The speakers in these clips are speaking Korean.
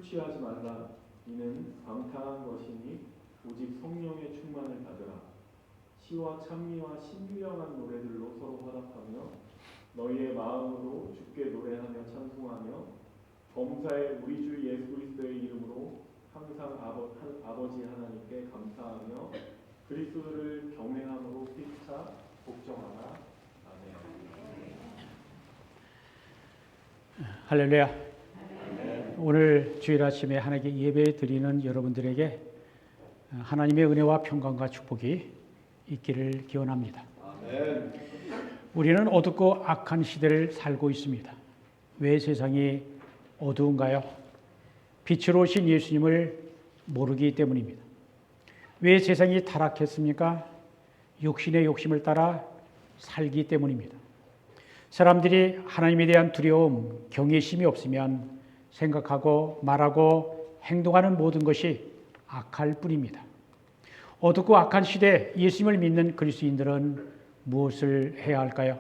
술 취하지 말라. 이는 방탕한 것이니 오직 성령의 충만을 받으라. 시와 찬미와 신비영한 노래들로 서로 화답하며 너희의 마음으로 주께 노래하며 찬송하며 범사의 우리 주 예수 그리스도의 이름으로 항상 아버지 하나님께 감사하며 그리스도를 경외함으로 피차 복종하라. 아멘. 할렐루야. 오늘 주일 아침에 하나님께 예배 드리는 여러분들에게 하나님의 은혜와 평강과 축복이 있기를 기원합니다. 아멘. 우리는 어둡고 악한 시대를 살고 있습니다. 왜 세상이 어두운가요? 빛으로 오신 예수님을 모르기 때문입니다. 왜 세상이 타락했습니까? 육신의 욕심을 따라 살기 때문입니다. 사람들이 하나님에 대한 두려움, 경외심이 없으면 생각하고 말하고 행동하는 모든 것이 악할 뿐입니다. 어둡고 악한 시대 예수님을 믿는 그리스도인들은 무엇을 해야 할까요?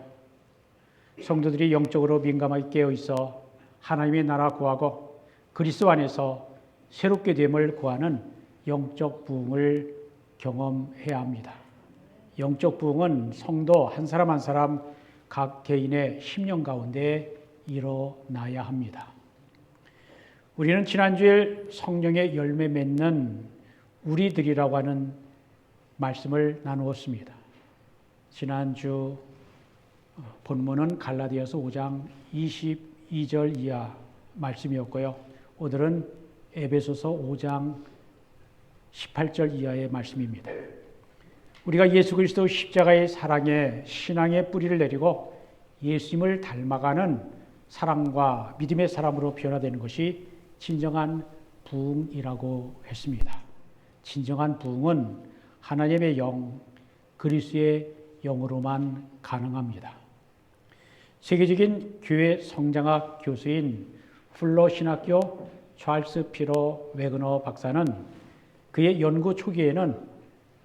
성도들이 영적으로 민감하게 깨어있어 하나님의 나라 구하고 그리스도 안에서 새롭게 됨을 구하는 영적 부흥을 경험해야 합니다. 영적 부흥은 성도 한 사람 한 사람 각 개인의 심령 가운데 일어나야 합니다. 우리는 지난주에 성령의 열매 맺는 우리들이라고 하는 말씀을 나누었습니다. 지난주 본문은 갈라디아서 5장 22절 이하 말씀이었고요. 오늘은 에베소서 5장 18절 이하의 말씀입니다. 우리가 예수 그리스도 십자가의 사랑에 신앙의 뿌리를 내리고 예수님을 닮아가는 사랑과 믿음의 사람으로 변화되는 것이 진정한 부흥이라고 했습니다. 진정한 부흥은 하나님의 영, 그리스도의 영으로만 가능합니다. 세계적인 교회 성장학 교수인 풀러 신학교 찰스 피러 웨그너 박사는 그의 연구 초기에는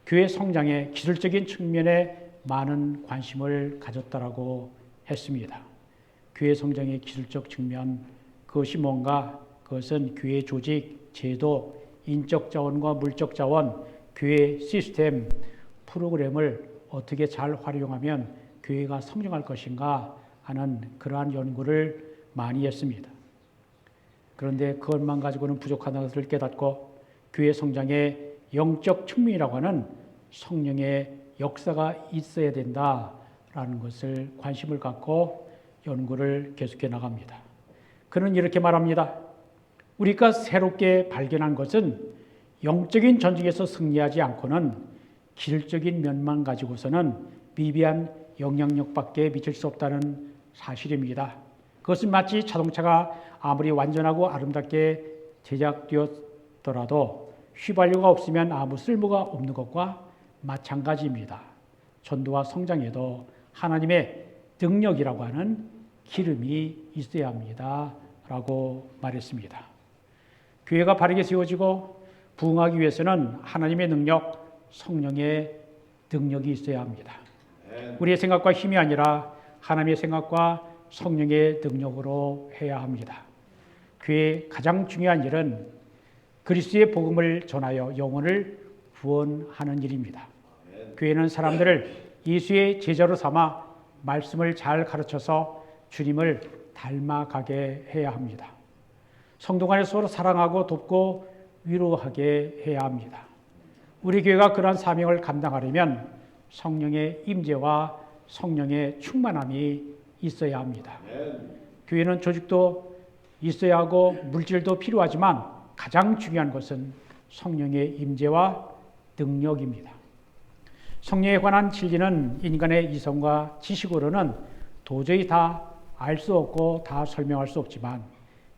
교회 성장의 기술적인 측면에 많은 관심을 가졌다라고 했습니다. 교회 성장의 기술적 측면, 그것이 뭔가? 그것은 교회 조직, 제도, 인적 자원과 물적 자원, 교회 시스템, 프로그램을 어떻게 잘 활용하면 교회가 성장할 것인가 하는 그러한 연구를 많이 했습니다. 그런데 그것만 가지고는 부족한 것을 깨닫고 교회 성장의 영적 측면이라고 하는 성령의 역사가 있어야 된다라는 것을 관심을 갖고 연구를 계속해 나갑니다. 그는 이렇게 말합니다. 우리가 새롭게 발견한 것은 영적인 전쟁에서 승리하지 않고는 기술적인 면만 가지고서는 미비한 영향력밖에 미칠 수 없다는 사실입니다. 그것은 마치 자동차가 아무리 완전하고 아름답게 제작되었더라도 휘발유가 없으면 아무 쓸모가 없는 것과 마찬가지입니다. 전도와 성장에도 하나님의 능력이라고 하는 기름이 있어야 합니다. 라고 말했습니다. 교회가 바르게 세워지고 부흥하기 위해서는 하나님의 능력, 성령의 능력이 있어야 합니다. 우리의 생각과 힘이 아니라 하나님의 생각과 성령의 능력으로 해야 합니다. 교회의 가장 중요한 일은 그리스도의 복음을 전하여 영혼을 구원하는 일입니다. 교회는 사람들을 예수의 제자로 삼아 말씀을 잘 가르쳐서 주님을 닮아가게 해야 합니다. 성도 간에 서로 사랑하고 돕고 위로하게 해야 합니다. 우리 교회가 그러한 사명을 감당하려면 성령의 임재와 성령의 충만함이 있어야 합니다. 교회는 조직도 있어야 하고 물질도 필요하지만 가장 중요한 것은 성령의 임재와 능력입니다. 성령에 관한 진리는 인간의 이성과 지식으로는 도저히 다 알 수 없고 다 설명할 수 없지만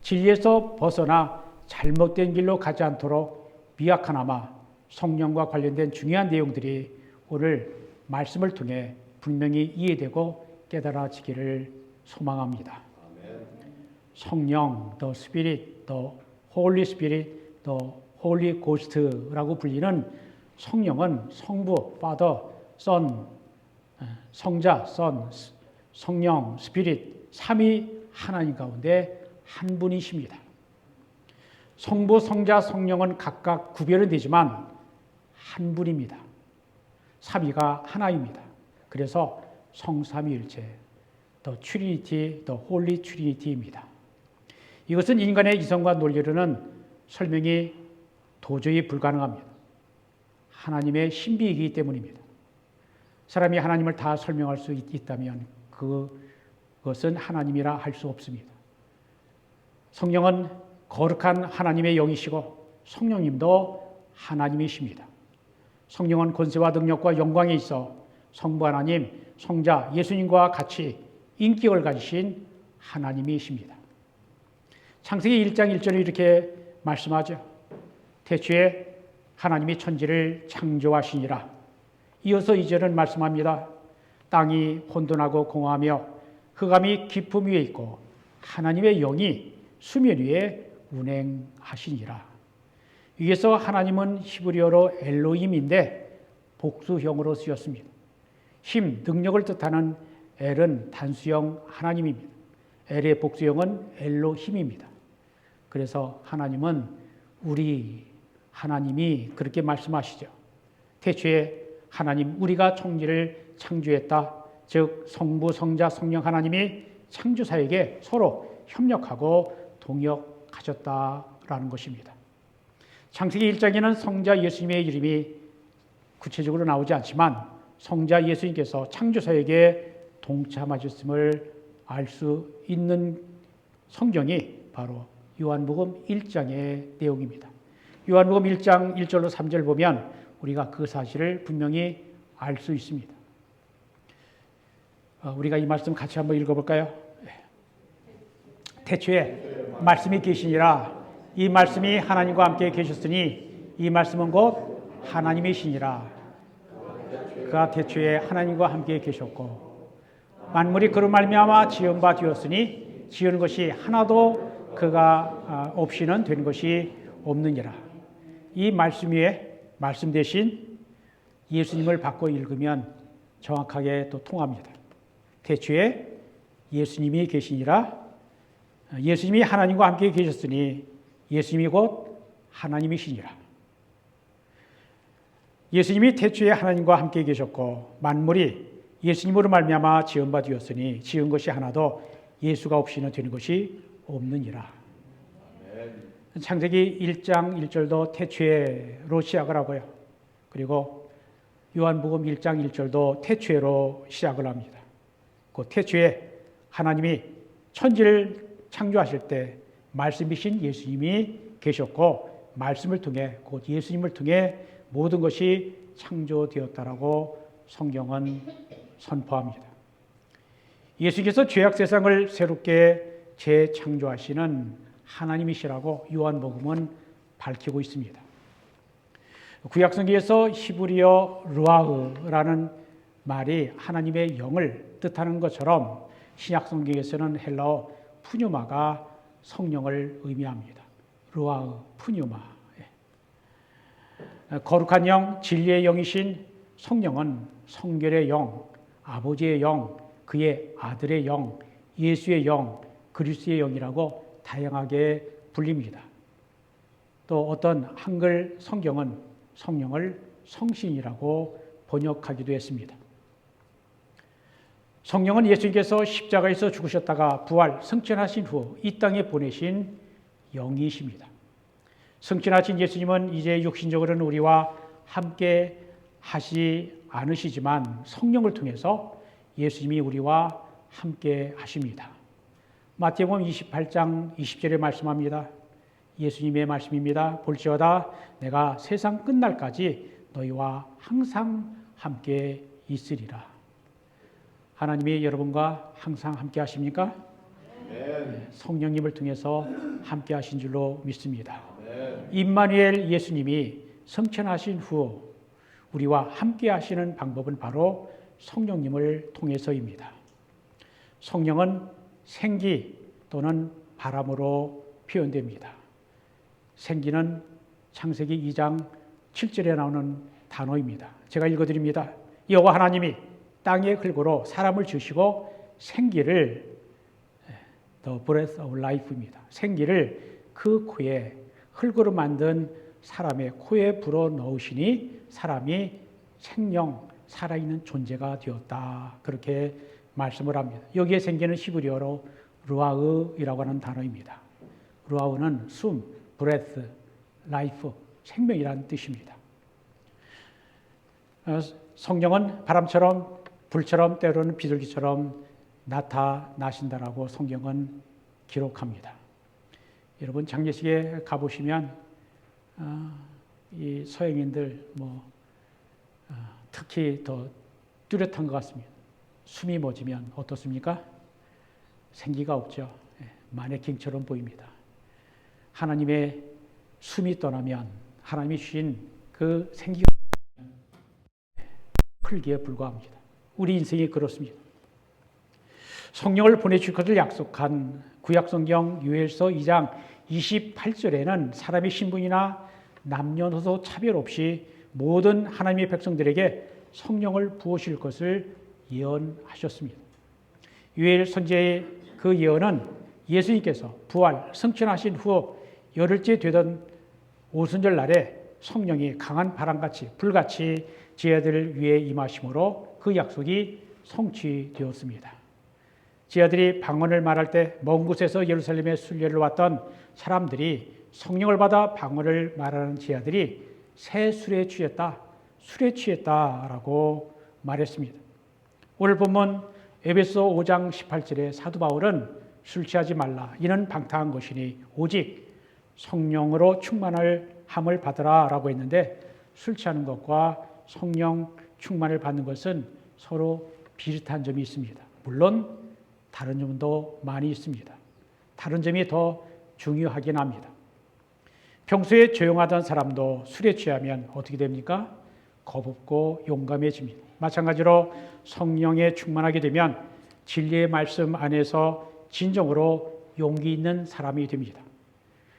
진리에서 벗어나 잘못된 길로 가지 않도록 미약하나마 성령과 관련된 중요한 내용들이 오늘 말씀을 통해 분명히 이해되고 깨달아지기를 소망합니다. 성령, the Spirit, the Holy Spirit, the Holy Ghost라고 불리는 성령은 성부, Father, Son, 성자, Son, 성령, Spirit, 삼위 하나님 가운데 한 분이십니다. 성부, 성자, 성령은 각각 구별은 되지만 한 분입니다. 삼위가 하나입니다. 그래서 성삼위일체, The Trinity, The Holy Trinity입니다. 이것은 인간의 이성과 논리로는 설명이 도저히 불가능합니다. 하나님의 신비이기 때문입니다. 사람이 하나님을 다 설명할 수 있다면 그것은 하나님이라 할 수 없습니다. 성령은 거룩한 하나님의 영이시고 성령님도 하나님이십니다. 성령은 권세와 능력과 영광에 있어 성부 하나님, 성자 예수님과 같이 인격을 가지신 하나님이십니다. 창세기 1장 1절에 이렇게 말씀하죠. 태초에 하나님이 천지를 창조하시니라. 이어서 2절은 말씀합니다. 땅이 혼돈하고 공허하며 흑암이 깊음 위에 있고 하나님의 영이 수면 위에 운행하시니라. 여기서 하나님은 히브리어로 엘로힘인데 복수형으로 쓰였습니다. 힘, 능력을 뜻하는 엘은 단수형 하나님입니다. 엘의 복수형은 엘로힘입니다. 그래서 하나님은 우리 하나님이 그렇게 말씀하시죠. 태초에 하나님 우리가 천지를 창조했다. 즉 성부, 성자, 성령 하나님이 창조사에게 서로 협력하고 동역하셨다라는 것입니다. 창세기 1장에는 성자 예수님의 이름이 구체적으로 나오지 않지만 성자 예수님께서 창조사에게 동참하셨음을 알 수 있는 성경이 바로 요한복음 1장의 내용입니다. 요한복음 1장 1절로 3절 보면 우리가 그 사실을 분명히 알 수 있습니다. 우리가 이 말씀 같이 한번 읽어볼까요? 태초에 말씀이 계시니라. 이 말씀이 하나님과 함께 계셨으니 이 말씀은 곧 하나님이시니라. 그가 태초에 하나님과 함께 계셨고 만물이 그로 말미암아 지은 바 되었으니 지은 것이 하나도 그가 없이는 된 것이 없느니라. 이 말씀 위에 말씀 대신 예수님을 바꿔 읽으면 정확하게 또 통합니다. 태초에 예수님이 계시니라. 예수님이 하나님과 함께 계셨으니 예수님이 곧 하나님이시니라. 예수님이 태초에 하나님과 함께 계셨고 만물이 예수님으로 말미암아 지은 바 되었으니 지은 것이 하나도 예수가 없이는 되는 것이 없느니라. 창세기 1장 1절도 태초에로 시작을 하고요. 그리고 요한복음 1장 1절도 태초에로 시작을 합니다. 그 태초에 하나님이 천지를 창조하실 때 말씀이신 예수님이 계셨고 말씀을 통해 곧 예수님을 통해 모든 것이 창조되었다라고 성경은 선포합니다. 예수께서 죄악 세상을 새롭게 재창조하시는 하나님이시라고 요한복음은 밝히고 있습니다. 구약성경에서 히브리어 루아흐라는 말이 하나님의 영을 뜻하는 것처럼 신약성경에서는 헬라어 푸뉴마가 성령을 의미합니다. 루아흐, 푸뉴마. 거룩한 영, 진리의 영이신 성령은 성결의 영, 아버지의 영, 그의 아들의 영, 예수의 영, 그리스도의 영이라고 다양하게 불립니다. 또 어떤 한글 성경은 성령을 성신이라고 번역하기도 했습니다. 성령은 예수님께서 십자가에서 죽으셨다가 부활, 승천하신 후 이 땅에 보내신 영이십니다. 승천하신 예수님은 이제 육신적으로는 우리와 함께 하시 않으시지만 성령을 통해서 예수님이 우리와 함께 하십니다. 마태복음 28장 20절에 말씀합니다. 예수님의 말씀입니다. 볼지어다 내가 세상 끝날까지 너희와 항상 함께 있으리라. 하나님이 여러분과 항상 함께 하십니까? 네, 성령님을 통해서 함께 하신 줄로 믿습니다. 임마누엘 예수님이 승천하신 후 우리와 함께 하시는 방법은 바로 성령님을 통해서입니다. 성령은 생기 또는 바람으로 표현됩니다. 생기는 창세기 2장 7절에 나오는 단어입니다. 제가 읽어드립니다. 여호와 하나님이 땅의 흙으로 사람을 지으시고 생기를 The breath of life입니다. 생기를 그 코에 흙으로 만든 사람의 코에 불어 넣으시니 사람이 생명, 살아있는 존재가 되었다. 그렇게 말씀을 합니다. 여기에 생기는 히브리어로 루아흐이라고 하는 단어입니다. 루아흐는 숨, breath, life, 생명이라는 뜻입니다. 성령은 바람처럼 불처럼 때로는 비둘기처럼 나타나신다라고 성경은 기록합니다. 여러분 장례식에 가보시면 이 서양인들 특히 더 뚜렷한 것 같습니다. 숨이 멎으면 어떻습니까? 생기가 없죠. 마네킹처럼 보입니다. 하나님의 숨이 떠나면 하나님이 주신 그 생기가 풀기에 불과합니다. 우리 인생이 그렇습니다. 성령을 보내줄 것을 약속한 구약성경 요엘서 2장 28절에는 사람의 신분이나 남녀노소 차별 없이 모든 하나님의 백성들에게 성령을 부으실 것을 예언하셨습니다. 요엘 선지자의 그 예언은 예수님께서 부활, 승천하신 후 열흘째 되던 오순절 날에 성령이 강한 바람같이 불같이 제자들을 위해 임하심으로 그 약속이 성취되었습니다. 제자들이 방언을 말할 때 먼 곳에서 예루살렘에 순례를 왔던 사람들이 성령을 받아 방언을 말하는 제자들이 새 술에 취했다라고 말했습니다. 오늘 본문 에베소 5장 18절에 사도 바울은 술 취하지 말라. 이는 방탕한 것이니 오직 성령으로 충만을 함을 받으라라고 했는데 술 취하는 것과 성령 충만을 받는 것은 서로 비슷한 점이 있습니다. 물론 다른 점도 많이 있습니다. 다른 점이 더 중요하긴 합니다. 평소에 조용하던 사람도 술에 취하면 어떻게 됩니까? 겁없고 용감해집니다. 마찬가지로 성령에 충만하게 되면 진리의 말씀 안에서 진정으로 용기 있는 사람이 됩니다.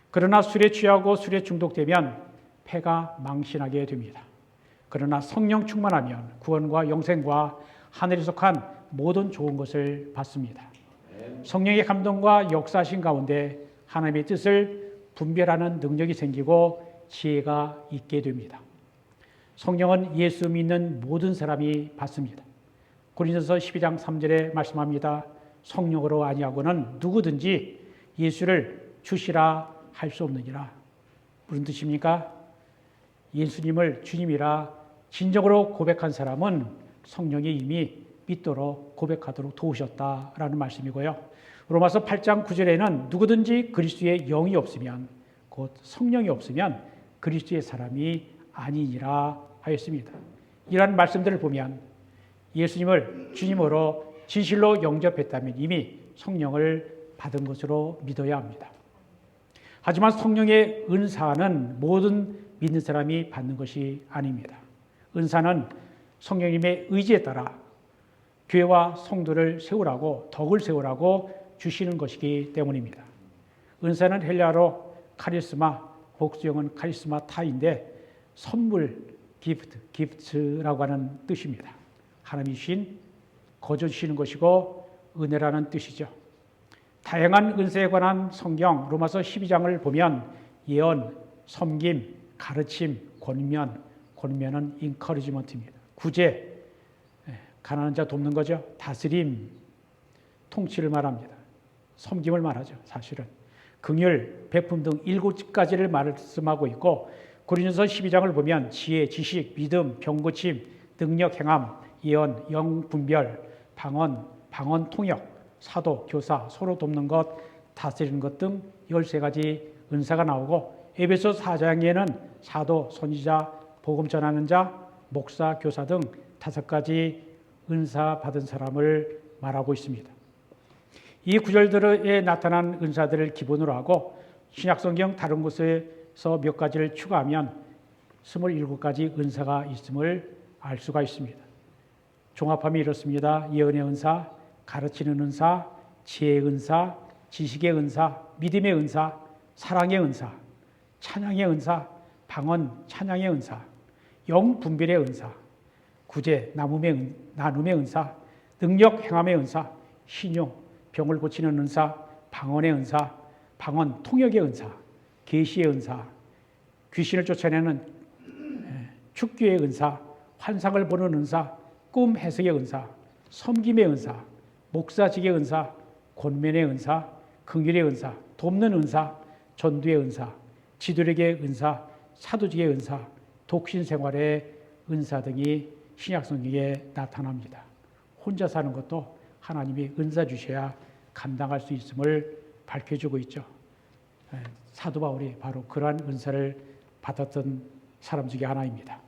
그러나 술에 취하고 술에 중독되면 패가 망신하게 됩니다. 그러나 성령 충만하면 구원과 영생과 하늘에 속한 모든 좋은 것을 받습니다. 성령의 감동과 역사하신 가운데 하나님의 뜻을 분별하는 능력이 생기고 지혜가 있게 됩니다. 성령은 예수 믿는 모든 사람이 받습니다. 고린도서 12장 3절에 말씀합니다. 성령으로 아니하고는 누구든지 예수를 주시라 할 수 없느니라. 무슨 뜻입니까? 예수님을 주님이라 진정으로 고백한 사람은 성령이 이미 믿도록 고백하도록 도우셨다라는 말씀이고요. 로마서 8장 9절에는 누구든지 그리스도의 영이 없으면 곧 성령이 없으면 그리스도의 사람이 아니니라 하였습니다. 이러한 말씀들을 보면 예수님을 주님으로 진실로 영접했다면 이미 성령을 받은 것으로 믿어야 합니다. 하지만 성령의 은사는 모든 믿는 사람이 받는 것이 아닙니다. 은사는 성령님의 의지에 따라 교회와 성도를 세우라고 덕을 세우라고 주시는 것이기 때문입니다. 은사는 헬라어로 카리스마, 복수형은 카리스마타인데 선물, 기프트라고 하는 뜻입니다. 하나님이 주신 거저 주시는 것이고 은혜라는 뜻이죠. 다양한 은사에 관한 성경 로마서 12장을 보면 예언, 섬김, 가르침, 권면은 인커리지먼트입니다. 구제, 가난한 자 돕는 거죠. 다스림, 통치를 말합니다. 섬김을 말하죠. 사실은 긍휼, 베품 등 7가지를 말씀하고 있고 고린도서 12장을 보면 지혜, 지식, 믿음, 병고침, 능력, 행함, 예언, 영분별, 방언, 통역, 사도, 교사, 서로 돕는 것, 다스리는 것 등 13가지 은사가 나오고 에베소 4장에는 사도, 선지자, 복음 전하는 자, 목사, 교사 등 5가지 은사 받은 사람을 말하고 있습니다. 이 구절들에 나타난 은사들을 기본으로 하고 신약성경 다른 곳에서 몇 가지를 추가하면 27가지 은사가 있음을 알 수가 있습니다. 종합하면 이렇습니다. 예언의 은사, 가르치는 은사, 지혜의 은사, 지식의 은사, 믿음의 은사, 사랑의 은사, 찬양의 은사, 방언, 찬양의 은사, 영분별의 은사, 구제, 나눔의 은사, 능력, 행함의 은사, 신용, 병을 고치는 은사, 방언의 은사, 방언, 통역의 은사, 계시의 은사, 귀신을 쫓아내는 축교의 은사, 환상을 보는 은사, 꿈 해석의 은사, 섬김의 은사, 목사직의 은사, 권면의 은사, 긍휼의 은사, 돕는 은사, 전도의 은사, 지도력의 은사, 사도직의 은사, 독신 생활의 은사 등이 신약 성경에 나타납니다. 혼자 사는 것도 하나님이 은사 주셔야 감당할 수 있음을 밝혀주고 있죠. 사도 바울이 바로 그러한 은사를 받았던 사람 중에 하나입니다.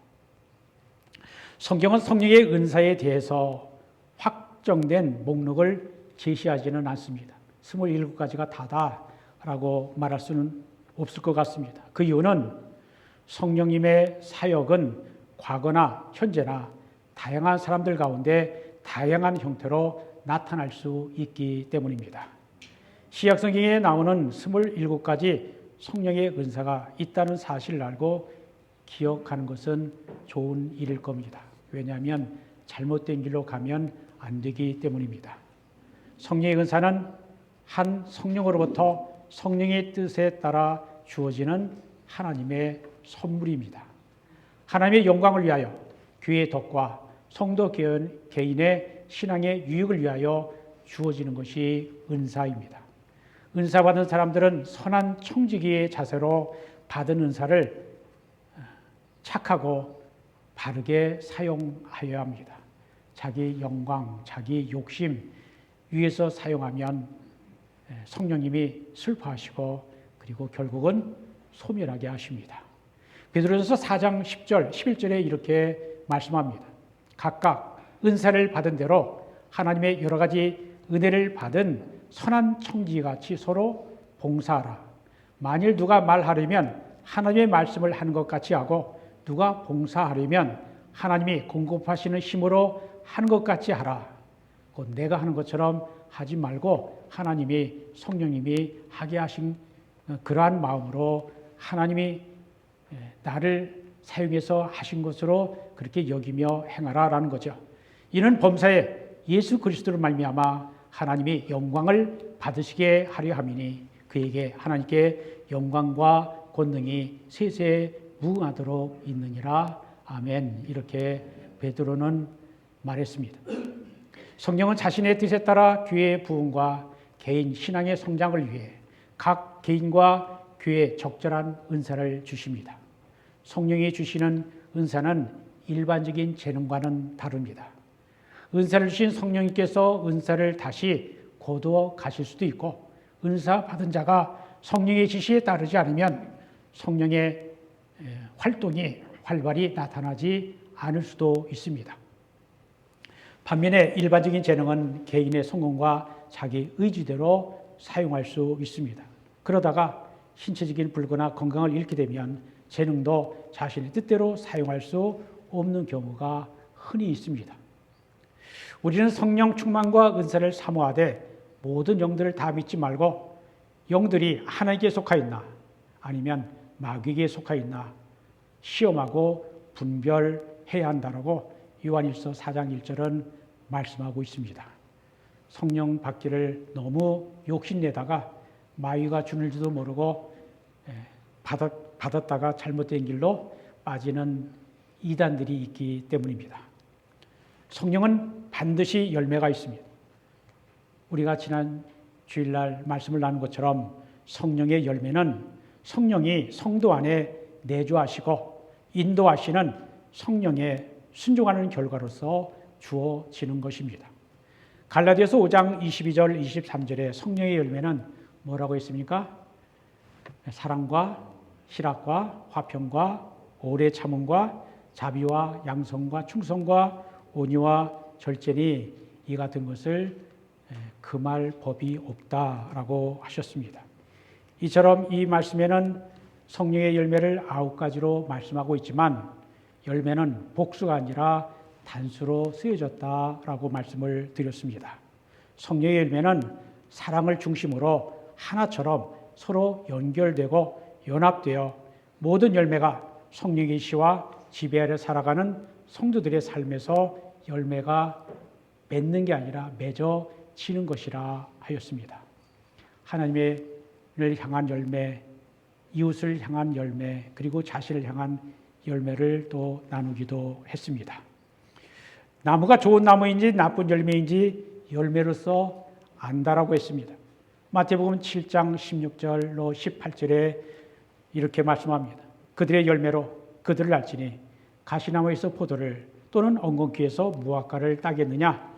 성경은 성령의 은사에 대해서 확정된 목록을 제시하지는 않습니다. 27가지가 다다라고 말할 수는 없을 것 같습니다. 그 이유는 성령님의 사역은 과거나 현재나 다양한 사람들 가운데 다양한 형태로 나타날 수 있기 때문입니다. 신약 성경에 나오는 27가지 성령의 은사가 있다는 사실을 알고 기억하는 것은 좋은 일일 겁니다. 왜냐하면 잘못된 길로 가면 안 되기 때문입니다. 성령의 은사는 한 성령으로부터 성령의 뜻에 따라 주어지는 하나님의 선물입니다. 하나님의 영광을 위하여 교회의 덕과 성도 개인의 신앙의 유익을 위하여 주어지는 것이 은사입니다. 은사받은 사람들은 선한 청지기의 자세로 받은 은사를 착하고 바르게 사용하여야 합니다. 자기 영광, 자기 욕심 위에서 사용하면 성령님이 슬퍼하시고 그리고 결국은 소멸하게 하십니다. 베드로전서 4장 10절, 11절에 이렇게 말씀합니다. 각각 은사를 받은 대로 하나님의 여러 가지 은혜를 받은 선한 청지기같이 서로 봉사하라. 만일 누가 말하려면 하나님의 말씀을 하는 것 같이 하고 누가 봉사하려면 하나님이 공급하시는 힘으로 하는 것 같이 하라. 곧 내가 하는 것처럼 하지 말고 하나님이 성령님이 하게 하신 그러한 마음으로 하나님이 나를 사용해서 하신 것으로 그렇게 여기며 행하라라는 거죠. 이는 범사에 예수 그리스도를 말미암아 하나님이 영광을 받으시게 하려 함이니 그에게 하나님께 영광과 권능이 세세에 무궁하도록 있느니라. 아멘. 이렇게 베드로는 말했습니다. 성령은 자신의 뜻에 따라 교회의 부흥과 개인 신앙의 성장을 위해 각 개인과 교회에 적절한 은사를 주십니다. 성령이 주시는 은사는 일반적인 재능과는 다릅니다. 은사를 주신 성령님께서 은사를 다시 거두어 가실 수도 있고 은사 받은 자가 성령의 지시에 따르지 않으면 성령의 활동이 활발히 나타나지 않을 수도 있습니다. 반면에 일반적인 재능은 개인의 성공과 자기 의지대로 사용할 수 있습니다. 그러다가 신체적인 불구나 건강을 잃게 되면 재능도 자신의 뜻대로 사용할 수 없는 경우가 흔히 있습니다. 우리는 성령 충만과 은사를 사모하되 모든 영들을 다 믿지 말고 영들이 하나님께 속하 있나 아니면 마귀에게 속하 있나 시험하고 분별해야 한다라고 요한일서 4장 1절은 말씀하고 있습니다. 성령 받기를 너무 욕심내다가 마귀가 주는 줄도 모르고 받았다가 잘못된 길로 빠지는 이단들이 있기 때문입니다. 성령은 반드시 열매가 있습니다. 우리가 지난 주일날 말씀을 나눈 것처럼 성령의 열매는 성령이 성도 안에 내주하시고 인도하시는 성령에 순종하는 결과로서 주어지는 것입니다. 갈라디아서 5장 22절 23절에 성령의 열매는 뭐라고 했습니까? 사랑과 희락과 화평과 오래 참음과 자비와 양성과 충성과 온유와 절제니 이 같은 것을 금할 법이 없다라고 하셨습니다. 이처럼 이 말씀에는 성령의 열매를 9가지로 말씀하고 있지만 열매는 복수가 아니라 단수로 쓰여졌다라고 말씀을 드렸습니다. 성령의 열매는 사랑을 중심으로 하나처럼 서로 연결되고 연합되어 모든 열매가 성령의 시와 지배 아래 살아가는 성도들의 삶에서 열매가 맺는 게 아니라 맺어지는 것이라 하였습니다. 하나님을 향한 열매, 이웃을 향한 열매 그리고 자신을 향한 열매를 또 나누기도 했습니다. 나무가 좋은 나무인지 나쁜 열매인지 열매로서 안다라고 했습니다. 마태복음 7장 16절로 18절에 이렇게 말씀합니다. 그들의 열매로 그들을 알지니 가시나무에서 포도를 또는 엉겅퀴에서 무화과를 따겠느냐.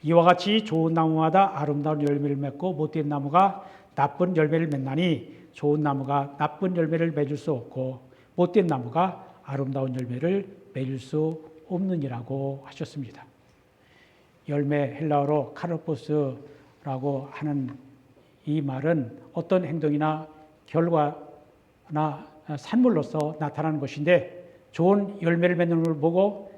이와 같이 좋은 나무마다 아름다운 열매를 맺고 못된 나무가 나쁜 열매를 맺나니 좋은 나무가 나쁜 열매를 맺을 수 없고 못된 나무가 아름다운 열매를 맺을 수 없느니라고 하셨습니다. 열매 헬라어로 카르포스라고 하는 이 말은 어떤 행동이나 결과나 산물로서 나타나는 것인데 좋은 열매를 맺는 걸 보고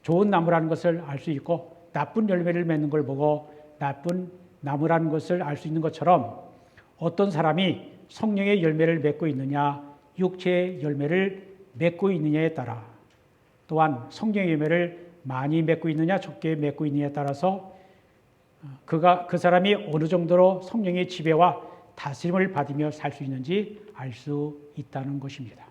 좋은 나무라는 것을 알 수 있고 나쁜 열매를 맺는 걸 보고 나쁜 나무라는 것을 알 수 있는 것처럼 어떤 사람이 성령의 열매를 맺고 있느냐 육체의 열매를 맺고 있느냐에 따라 또한 성령의 열매를 많이 맺고 있느냐 적게 맺고 있느냐에 따라서 그 사람이 어느 정도로 성령의 지배와 다스림을 받으며 살 수 있는지 알 수 있다는 것입니다.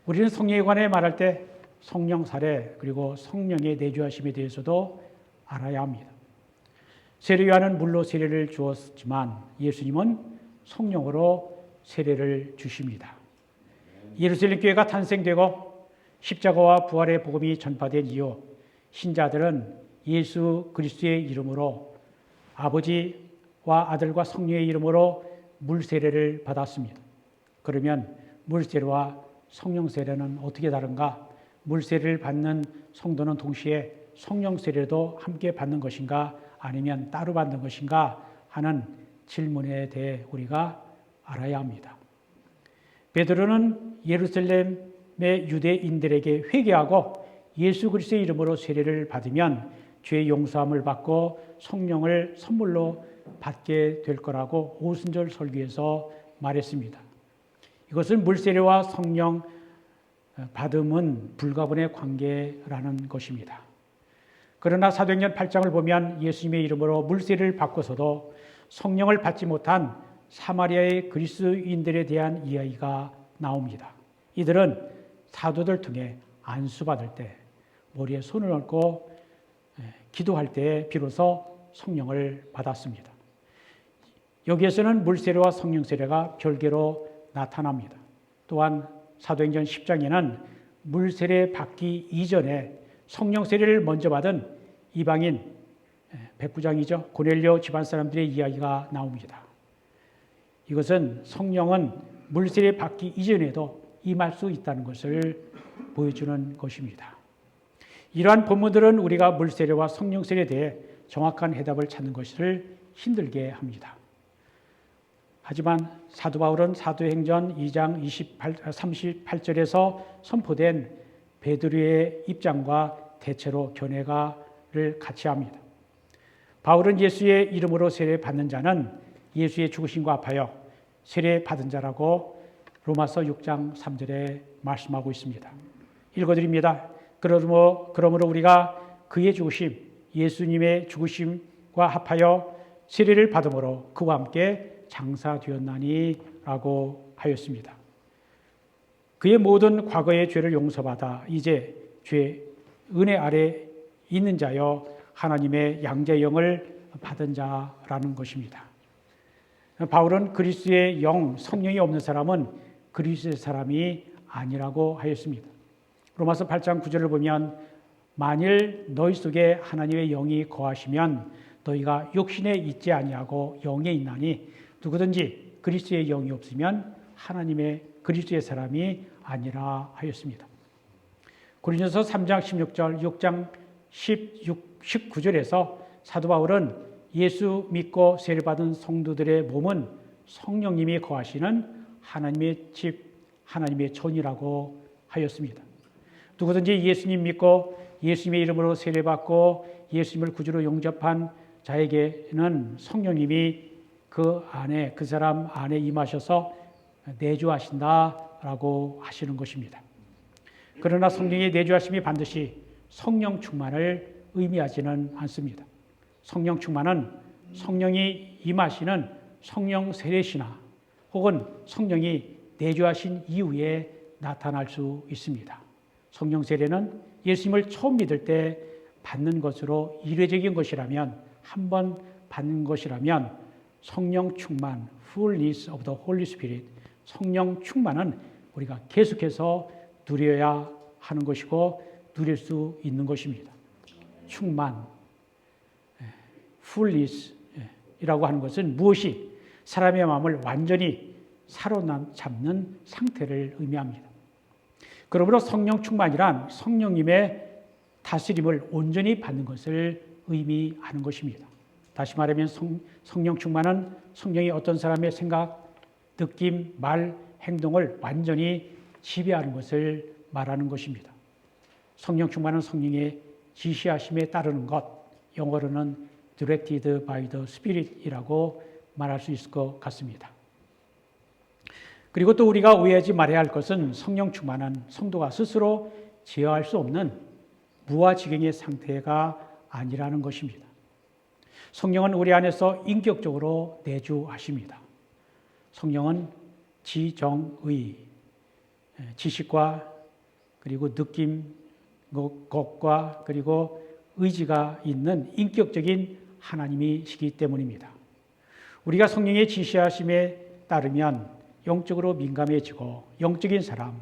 우리는 성령에 관해 말할 때 성령 사례 그리고 성령의 내주하심에 대해서도 알아야 합니다. 세례 요한은 물로 세례를 주었지만 예수님은 성령으로 세례를 주십니다. 예루살렘 교회가 탄생되고 십자가와 부활의 복음이 전파된 이후 신자들은 예수 그리스도의 이름으로 아버지와 아들과 성령의 이름으로 물세례를 받았습니다. 그러면 물세례와 성령 세례는 어떻게 다른가? 물세례를 받는 성도는 동시에 성령 세례도 함께 받는 것인가 아니면 따로 받는 것인가 하는 질문에 대해 우리가 알아야 합니다. 베드로는 예루살렘의 유대인들에게 회개하고 예수 그리스도의 이름으로 세례를 받으면 죄의 용서함을 받고 성령을 선물로 받게 될 거라고 오순절 설교에서 말했습니다. 이것은 물세례와 성령 받음은 불가분의 관계라는 것입니다. 그러나 사도행전 8장을 보면 예수님의 이름으로 물세례를 받고서도 성령을 받지 못한 사마리아의 그리스도인들에 대한 이야기가 나옵니다. 이들은 사도들 통해 안수받을 때 머리에 손을 얹고 기도할 때 비로소 성령을 받았습니다. 여기에서는 물세례와 성령 세례가 별개로 나타납니다. 또한 사도행전 10장에는 물세례 받기 이전에 성령 세례를 먼저 받은 이방인 백부장이죠. 고넬료 집안 사람들의 이야기가 나옵니다. 이것은 성령은 물세례 받기 이전에도 임할 수 있다는 것을 보여주는 것입니다. 이러한 본문들은 우리가 물세례와 성령 세례에 대해 정확한 해답을 찾는 것을 힘들게 합니다. 하지만 사도 바울은 사도행전 2장 38절에서 선포된 베드로의 입장과 대체로 견해가를 같이 합니다. 바울은 예수의 이름으로 세례 받는 자는 예수의 죽으심과 합하여 세례 받은 자라고 로마서 6장 3절에 말씀하고 있습니다. 읽어드립니다. 그러므로 우리가 그의 죽으심, 예수님의 죽으심과 합하여 세례를 받음으로 그와 함께 장사되었나니 라고 하였습니다. 그의 모든 과거의 죄를 용서받아 이제 은혜 아래 있는 자여 하나님의 양자의 영을 받은 자라는 것입니다. 바울은 그리스도의 영, 성령이 없는 사람은 그리스도의 사람이 아니라고 하였습니다. 로마서 8장 9절을 보면 만일 너희 속에 하나님의 영이 거하시면 너희가 육신에 있지 아니하고 영에 있나니 누구든지 그리스도의 영이 없으면 하나님의 그리스도의 사람이 아니라 하였습니다. 고린도서 3장 16절, 6장 19절에서 사도 바울은 예수 믿고 세례받은 성도들의 몸은 성령님이 거하시는 하나님의 집, 하나님의 전이라고 하였습니다. 누구든지 예수님 믿고 예수님의 이름으로 세례받고 예수님을 구주로 영접한 자에게는 성령님이 그 사람 안에 임하셔서 내주하신다라고 하시는 것입니다. 그러나 성령의 내주하심이 반드시 성령 충만을 의미하지는 않습니다. 성령 충만은 성령이 임하시는 성령 세례시나 혹은 성령이 내주하신 이후에 나타날 수 있습니다. 성령 세례는 예수님을 처음 믿을 때 받는 것으로 일회적인 것이라면, 한 번 받는 것이라면 성령 충만, fullness of the Holy Spirit, 성령 충만은 우리가 계속해서 누려야 하는 것이고 누릴 수 있는 것입니다. 충만, fullness이라고 하는 것은 무엇이 사람의 마음을 완전히 사로잡는 상태를 의미합니다. 그러므로 성령 충만이란 성령님의 다스림을 온전히 받는 것을 의미하는 것입니다. 다시 말하면 성령 충만은 성령이 어떤 사람의 생각, 느낌, 말, 행동을 완전히 지배하는 것을 말하는 것입니다. 성령 충만은 성령의 지시하심에 따르는 것, 영어로는 directed by the Spirit이라고 말할 수 있을 것 같습니다. 그리고 또 우리가 오해하지 말아야 할 것은 성령 충만은 성도가 스스로 제어할 수 없는 무아지경의 상태가 아니라는 것입니다. 성령은 우리 안에서 인격적으로 내주하십니다. 성령은 지정의, 지식과 그리고 느낌, 것과 그리고 의지가 있는 인격적인 하나님이시기 때문입니다. 우리가 성령의 지시하심에 따르면 영적으로 민감해지고 영적인 사람,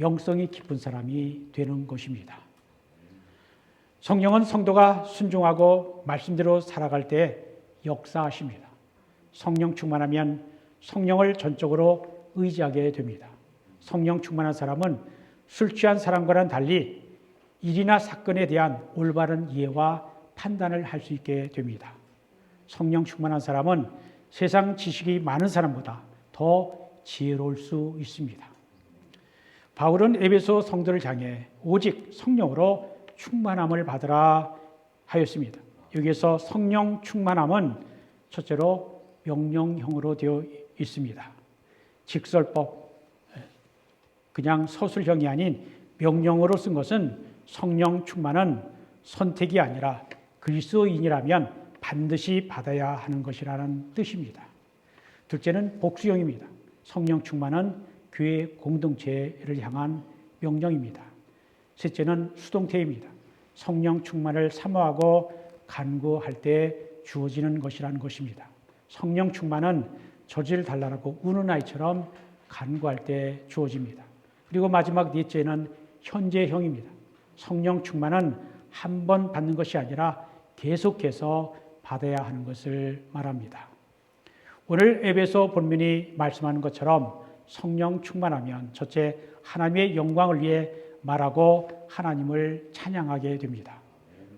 영성이 깊은 사람이 되는 것입니다. 성령은 성도가 순종하고 말씀대로 살아갈 때 역사하십니다. 성령 충만하면 성령을 전적으로 의지하게 됩니다. 성령 충만한 사람은 술 취한 사람과는 달리 일이나 사건에 대한 올바른 이해와 판단을 할 수 있게 됩니다. 성령 충만한 사람은 세상 지식이 많은 사람보다 더 지혜로울 수 있습니다. 바울은 에베소 성도를 향해 오직 성령으로 충만함을 받으라 하였습니다. 여기에서 성령 충만함은 첫째로 명령형으로 되어 있습니다. 직설법, 그냥 서술형이 아닌 명령어로 쓴 것은 성령 충만은 선택이 아니라 그리스도인이라면 반드시 받아야 하는 것이라는 뜻입니다. 둘째는 복수형입니다. 성령 충만은 교회 공동체를 향한 명령입니다. 셋째는 수동태입니다. 성령 충만을 사모하고 간구할 때 주어지는 것이라는 것입니다. 성령 충만은 젖을 달라고 우는 아이처럼 간구할 때 주어집니다. 그리고 마지막 넷째는 현재형입니다. 성령 충만은 한 번 받는 것이 아니라 계속해서 받아야 하는 것을 말합니다. 오늘 에베소 본문이 말씀하는 것처럼 성령 충만하면 첫째 하나님의 영광을 위해 말하고 하나님을 찬양하게 됩니다.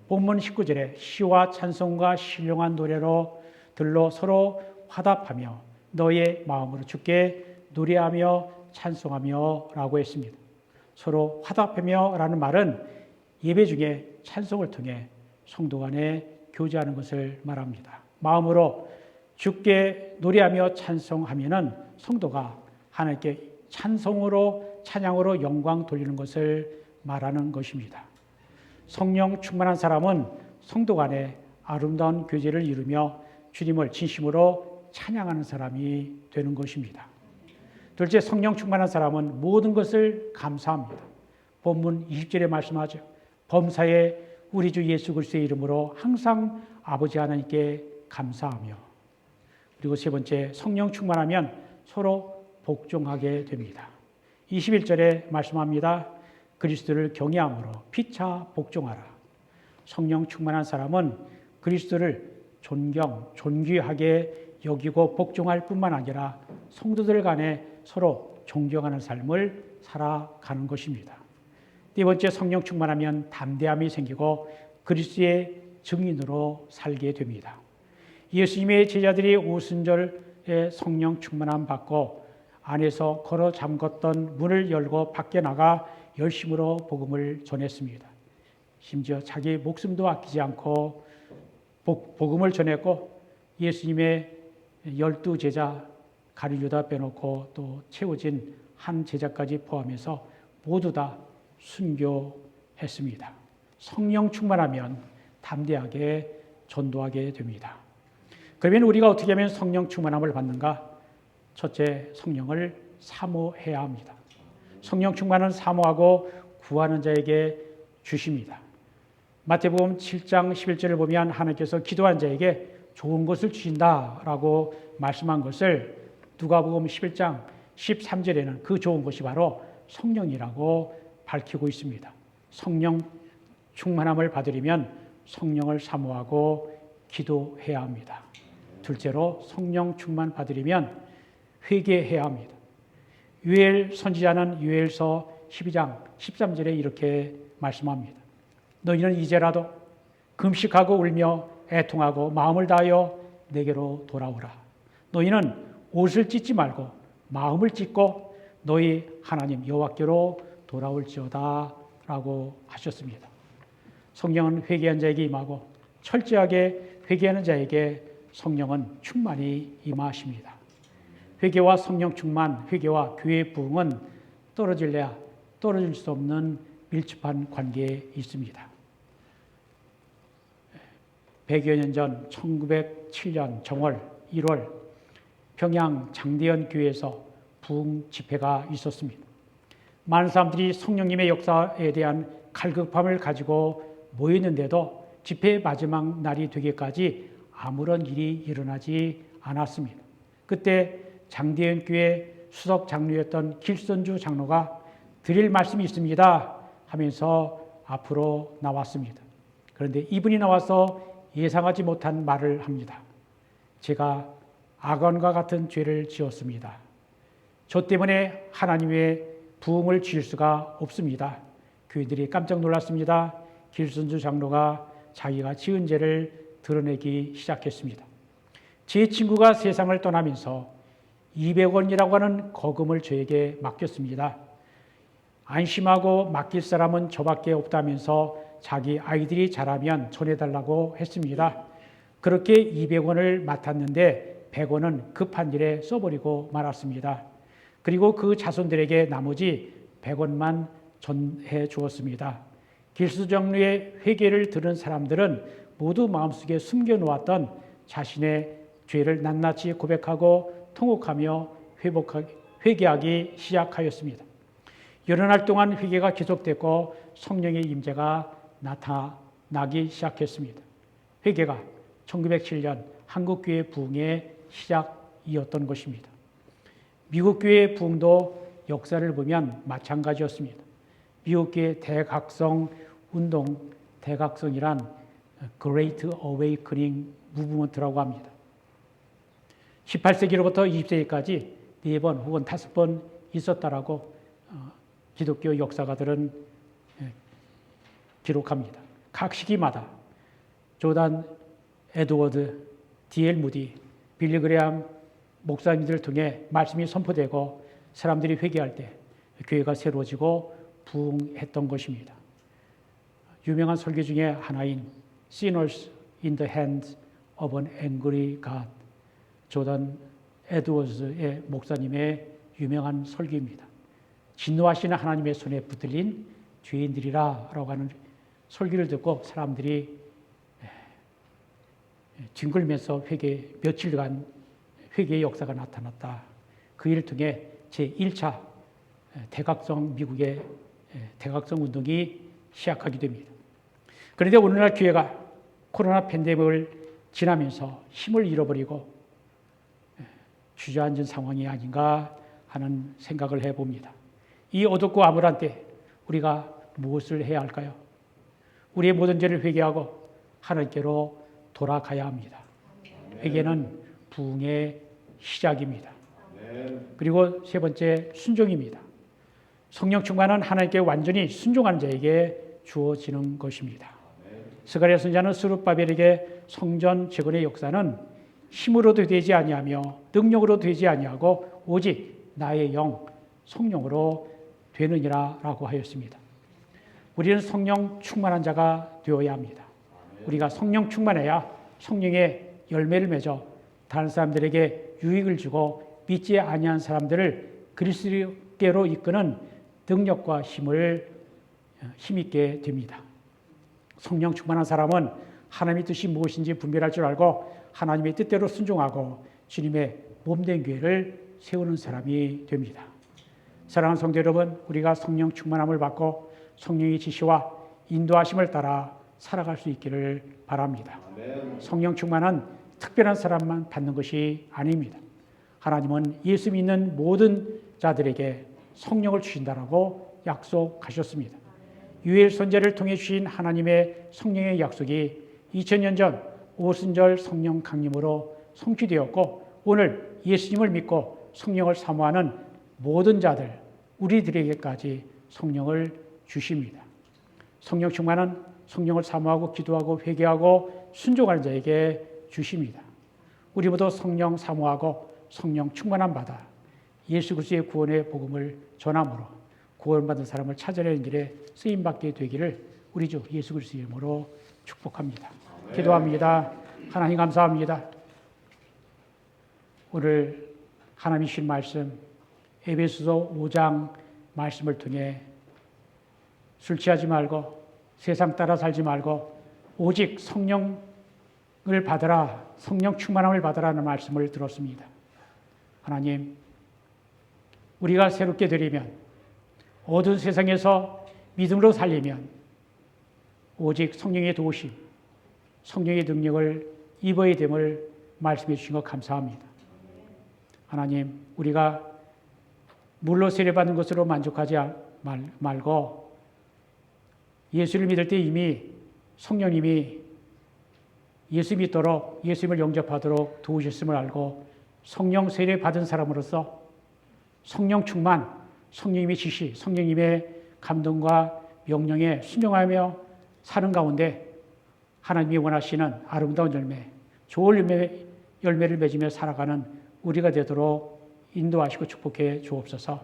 본문 19절에 시와 찬송과 신령한 노래로 들로 서로 화답하며 너의 마음으로 주께 노래하며 찬송하며 라고 했습니다. 서로 화답하며 라는 말은 예배 중에 찬송을 통해 성도 간에 교제하는 것을 말합니다. 마음으로 주께 노래하며 찬송하면은 성도가 하나님께 찬송으로 찬양으로 영광 돌리는 것을 말하는 것입니다. 성령 충만한 사람은 성도 간에 아름다운 교제를 이루며 주님을 진심으로 찬양하는 사람이 되는 것입니다. 둘째, 성령 충만한 사람은 모든 것을 감사합니다. 본문 20절에 말씀하죠. 범사에 우리 주 예수 그리스도의 이름으로 항상 아버지 하나님께 감사하며. 그리고 세 번째, 성령 충만하면 서로 복종하게 됩니다. 21절에 말씀합니다. 그리스도를 경외함으로 피차 복종하라. 성령 충만한 사람은 그리스도를 존귀하게 여기고 복종할 뿐만 아니라 성도들 간에 서로 존경하는 삶을 살아가는 것입니다. 네 번째, 성령 충만하면 담대함이 생기고 그리스도의 증인으로 살게 됩니다. 예수님의 제자들이 오순절에 성령 충만함 받고 안에서 걸어 잠궜던 문을 열고 밖에 나가 열심으로 복음을 전했습니다. 심지어 자기 목숨도 아끼지 않고 복음을 전했고 예수님의 12제자 가룟유다 빼놓고 또 채워진 한 제자까지 포함해서 모두 다 순교했습니다. 성령 충만하면 담대하게 전도하게 됩니다. 그러면 우리가 어떻게 하면 성령 충만함을 받는가? 첫째, 성령을 사모해야 합니다. 성령 충만은 사모하고 구하는 자에게 주십니다. 마태복음 7장 11절을 보면 하나님께서 기도한 자에게 좋은 것을 주신다라고 말씀한 것을 누가복음 11장 13절에는 그 좋은 것이 바로 성령이라고 밝히고 있습니다. 성령 충만함을 받으려면 성령을 사모하고 기도해야 합니다. 둘째로 성령 충만 받으려면 회개해야 합니다. 요엘 선지자는 요엘서 12장 13절에 이렇게 말씀합니다. 너희는 이제라도 금식하고 울며 애통하고 마음을 다하여 내게로 돌아오라. 너희는 옷을 찢지 말고 마음을 찢고 너희 하나님 여호와께로 돌아올지어다 라고 하셨습니다. 성령은 회개한 자에게 임하고 철저하게 회개하는 자에게 성령은 충만히 임하십니다. 회개와 성령 충만, 회개와 교회의 부흥은 떨어질래야 떨어질 수 없는 밀접한 관계에 있습니다. 100여 년 전 1907년 정월 1월 평양 장대현 교회에서 부흥 집회가 있었습니다. 많은 사람들이 성령님의 역사에 대한 갈급함을 가지고 모였는데도 집회의 마지막 날이 되기까지 아무런 일이 일어나지 않았습니다. 그때 장대현 교회 수석 장로였던 길선주 장로가 드릴 말씀이 있습니다 하면서 앞으로 나왔습니다. 그런데 이분이 나와서 예상하지 못한 말을 합니다. 제가 아간과 같은 죄를 지었습니다. 저 때문에 하나님의 부흥을 지을 수가 없습니다. 교인들이 깜짝 놀랐습니다. 길선주 장로가 자기가 지은 죄를 드러내기 시작했습니다. 제 친구가 세상을 떠나면서 200원이라고 하는 거금을 저에게 맡겼습니다. 안심하고 맡길 사람은 저밖에 없다면서 자기 아이들이 자라면 전해달라고 했습니다. 그렇게 200원을 맡았는데 100원은 급한 일에 써버리고 말았습니다. 그리고 그 자손들에게 나머지 100원만 전해 주었습니다. 길수장로의 회개를 들은 사람들은 모두 마음속에 숨겨놓았던 자신의 죄를 낱낱이 고백하고 통곡하며 회개하기 시작하였습니다. 여러 날 동안 회개가 계속됐고 성령의 임재가 나타나기 시작했습니다. 회개가 1907년 한국교회 부흥의 시작이었던 것입니다. 미국교회 부흥도 역사를 보면 마찬가지였습니다. 미국교회 대각성 운동, 대각성이란 Great Awakening Movement라고 합니다. 18세기로부터 20세기까지 4번 혹은 5번 있었다라고 기독교 역사가들은 기록합니다. 각 시기마다 조단 에드워드, D.L. 무디, 빌리 그레함 목사님들을 통해 말씀이 선포되고 사람들이 회개할 때 교회가 새로워지고 부흥했던 것입니다. 유명한 설교 중에 하나인 Sinners in the Hands of an Angry God, 조단 에드워즈의 목사님의 유명한 설교입니다. 진노하시는 하나님의 손에 붙들린 죄인들이라 라고 하는 설교를 듣고 사람들이 뒹굴면서 며칠간 회개의 역사가 나타났다. 그 일을 통해 제1차 대각성 미국의 대각성 운동이 시작하게 됩니다. 그런데 오늘날 교회가 코로나 팬데믹을 지나면서 힘을 잃어버리고 주저앉은 상황이 아닌가 하는 생각을 해봅니다. 이 어둡고 암울한 때 우리가 무엇을 해야 할까요? 우리의 모든 죄를 회개하고 하나님께로 돌아가야 합니다. 회개는 부흥의 시작입니다. 그리고 세 번째, 순종입니다. 성령 충만은 하나님께 완전히 순종하는 자에게 주어지는 것입니다. 스가랴 선지자는 스룹바벨에게 성전 재건의 역사는 힘으로도 되지 아니하며 능력으로 되지 아니하고 오직 나의 영 성령으로 되느니라라고 하였습니다. 우리는 성령 충만한 자가 되어야 합니다. 우리가 성령 충만해야 성령의 열매를 맺어 다른 사람들에게 유익을 주고 믿지 아니한 사람들을 그리스도께로 이끄는 능력과 힘있게 됩니다. 성령 충만한 사람은 하나님의 뜻이 무엇인지 분별할 줄 알고 하나님의 뜻대로 순종하고 주님의 몸된 교회를 세우는 사람이 됩니다. 사랑하는 성도 여러분, 우리가 성령 충만함을 받고 성령의 지시와 인도하심을 따라 살아갈 수 있기를 바랍니다. 성령 충만은 특별한 사람만 받는 것이 아닙니다. 하나님은 예수 믿는 모든 자들에게 성령을 주신다라고 약속하셨습니다. 유엘 선지자를 통해 주신 하나님의 성령의 약속이 2000년 전 오순절 성령 강림으로 성취되었고, 오늘 예수님을 믿고 성령을 사모하는 모든 자들, 우리들에게까지 성령을 주십니다. 성령 충만은 성령을 사모하고 기도하고 회개하고 순종하는 자에게 주십니다. 우리 모두 성령 사모하고 성령 충만함 받아 예수 그리스도의 구원의 복음을 전함으로 구원받은 사람을 찾아내는 길에 쓰임받게 되기를 우리 주 예수 그리스도의 이름으로 축복합니다. 기도합니다. 하나님 감사합니다. 오늘 하나님이 주신 말씀 에베소서 5장 말씀을 통해 술 취하지 말고 세상 따라 살지 말고 오직 성령을 받으라, 성령 충만함을 받으라는 말씀을 들었습니다. 하나님, 우리가 새롭게 되려면, 어두운 세상에서 믿음으로 살려면 오직 성령의 도우심, 성령의 능력을 입어야 됨을 말씀해 주신 것 감사합니다. 하나님, 우리가 물로 세례받는 것으로 만족하지 말고 예수를 믿을 때 이미 성령님이 예수 믿도록, 예수님을 영접하도록 도우셨음을 알고 성령 세례 받은 사람으로서 성령 충만, 성령님의 지시, 성령님의 감동과 명령에 순종하며 사는 가운데 하나님이 원하시는 아름다운 열매, 좋은 열매를 맺으며 살아가는 우리가 되도록 인도하시고 축복해 주옵소서.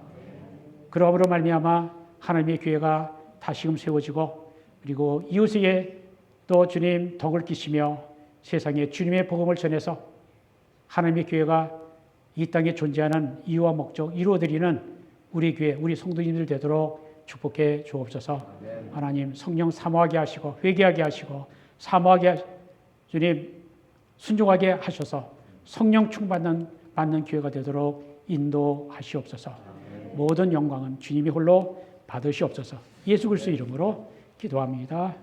그러므로 말미암아 하나님의 교회가 다시금 세워지고, 그리고 이웃에게 또 주님 덕을 끼치며 세상에 주님의 복음을 전해서 하나님의 교회가 이 땅에 존재하는 이유와 목적 이루어드리는 우리 교회, 우리 성도님들 되도록 축복해 주옵소서. 하나님, 성령 사모하게 하시고 회개하게 하시고 사모하게 주님 순종하게 하셔서 성령 충만받는 교회가 되도록 인도하시옵소서. 모든 영광은 주님이 홀로 받으시옵소서. 예수 그리스도 이름으로 기도합니다.